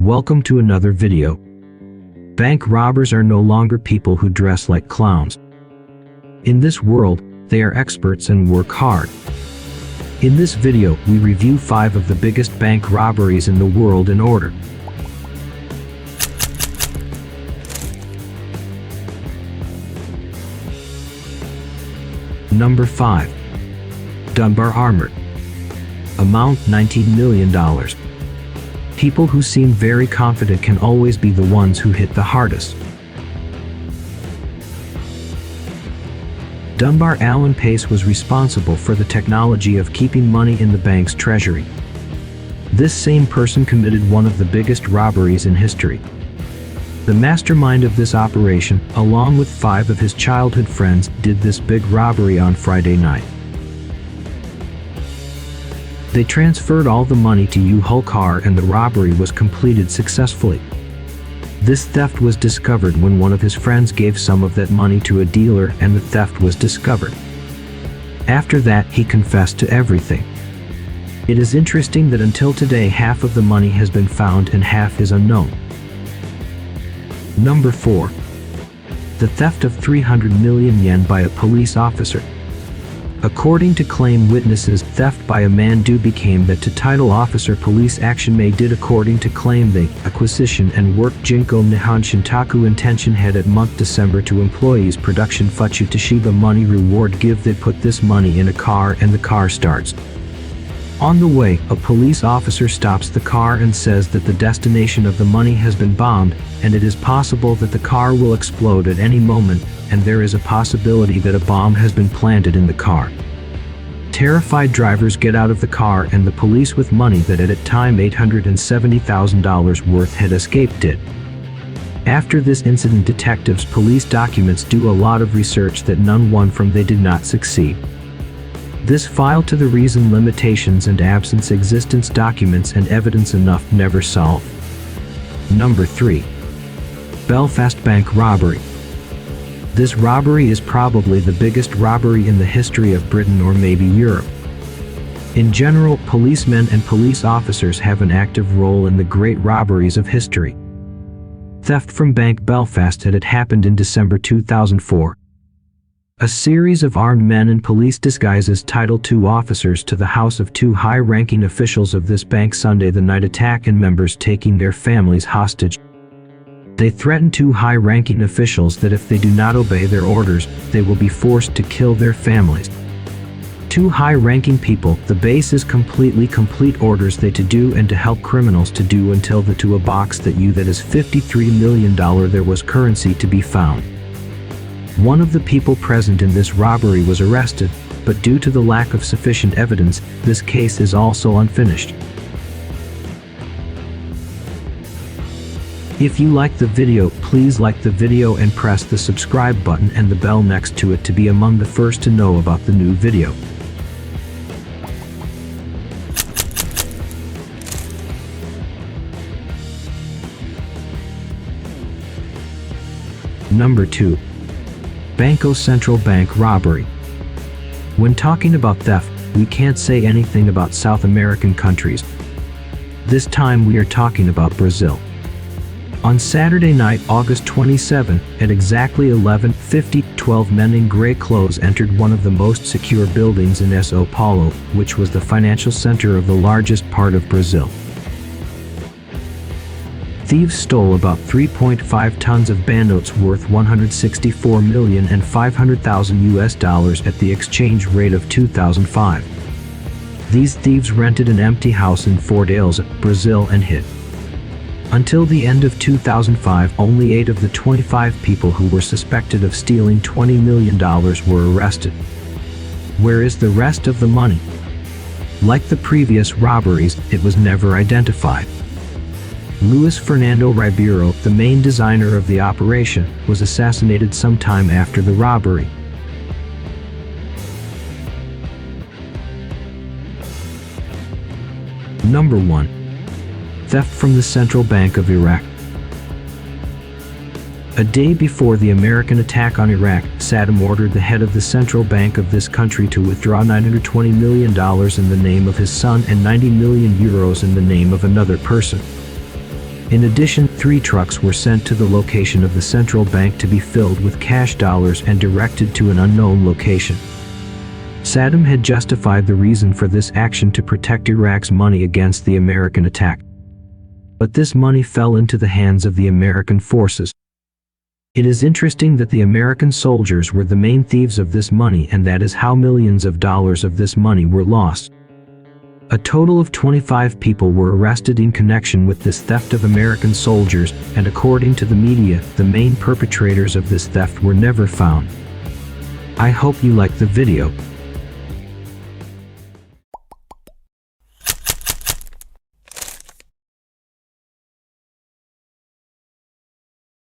Welcome to another video. Bank robbers are no longer people who dress like clowns. In this world, they are experts and work hard. In this video, we review 5 of the biggest bank robberies in the world in order. Number 5. Dunbar Armored. Amount $19 million. People who seem very confident can always be the ones who hit the hardest. Dunbar Allen Pace was responsible for the technology of keeping money in the bank's treasury. This same person committed one of the biggest robberies in history. The mastermind of this operation, along with 5 of his childhood friends, did this big robbery on Friday night. They transferred all the money to U-Haul car and the robbery was completed successfully. This theft was discovered when one of his friends gave some of that money to a dealer and the theft was discovered. After that, he confessed to everything. It is interesting that until today half of the money has been found and half is unknown. Number 4. The theft of 300 million yen by a police officer. According to claim witnesses, theft by a man-do became that to title officer police action May did according to claim the acquisition and work Jinko Nihon Shintaku intention had at month December to employees production Fuchu Toshiba money reward give they put this money in a car and the car starts. On the way, a police officer stops the car and says that the destination of the money has been bombed and it is possible that the car will explode at any moment and there is a possibility that a bomb has been planted in the car. Terrified drivers get out of the car and the police with money that at that time $870,000 worth had escaped it. After this incident, detectives police documents do a lot of research that none won from they did not succeed. This file to the reason limitations and absence existence documents and evidence enough never solve. Number 3. Belfast Bank Robbery. This robbery is probably the biggest robbery in the history of Britain or maybe Europe. In general, policemen and police officers have an active role in the great robberies of history. Theft from Bank Belfast had happened in December 2004. A series of armed men in police disguises titled 2 officers to the house of 2 high-ranking officials of this bank Sunday the night attack and members taking their families hostage. They threatened 2 high-ranking officials that if they do not obey their orders, they will be forced to kill their families. 2 high-ranking people, the base is complete orders they to do and to help criminals to do until the to a box that is $53 million there was currency to be found. One of the people present in this robbery was arrested, but due to the lack of sufficient evidence, this case is also unfinished. If you like the video, please like the video and press the subscribe button and the bell next to it to be among the first to know about the new video. Number 2. Bangkok Central Bank Robbery. When talking about theft, we can't say anything about South American countries. This time we are talking about Brazil. On Saturday night, August 27, at exactly 11:50, 12 men in gray clothes entered one of the most secure buildings in São Paulo, which was the financial center of the largest part of Brazil. Thieves stole about 3.5 tons of banknotes worth $164,500,000 at the exchange rate of 2005. These thieves rented an empty house in Fortaleza, Brazil and hid. Until the end of 2005, only 8 of the 25 people who were suspected of stealing $20 million were arrested. Where is the rest of the money? Like the previous robberies, it was never identified. Luis Fernando Ribeiro, the main designer of the operation, was assassinated sometime after the robbery. Number 1. Theft from the Central Bank of Iraq. A day before the American attack on Iraq, Saddam ordered the head of the central bank of this country to withdraw $920 million in the name of his son and 90 million euros in the name of another person. In addition, 3 trucks were sent to the location of the central bank to be filled with cash dollars and directed to an unknown location. Saddam had justified the reason for this action to protect Iraq's money against the American attack. But this money fell into the hands of the American forces. It is interesting that the American soldiers were the main thieves of this money, and that is how millions of dollars of this money were lost. A total of 25 people were arrested in connection with this theft of American soldiers, and according to the media, the main perpetrators of this theft were never found. I hope you liked the video.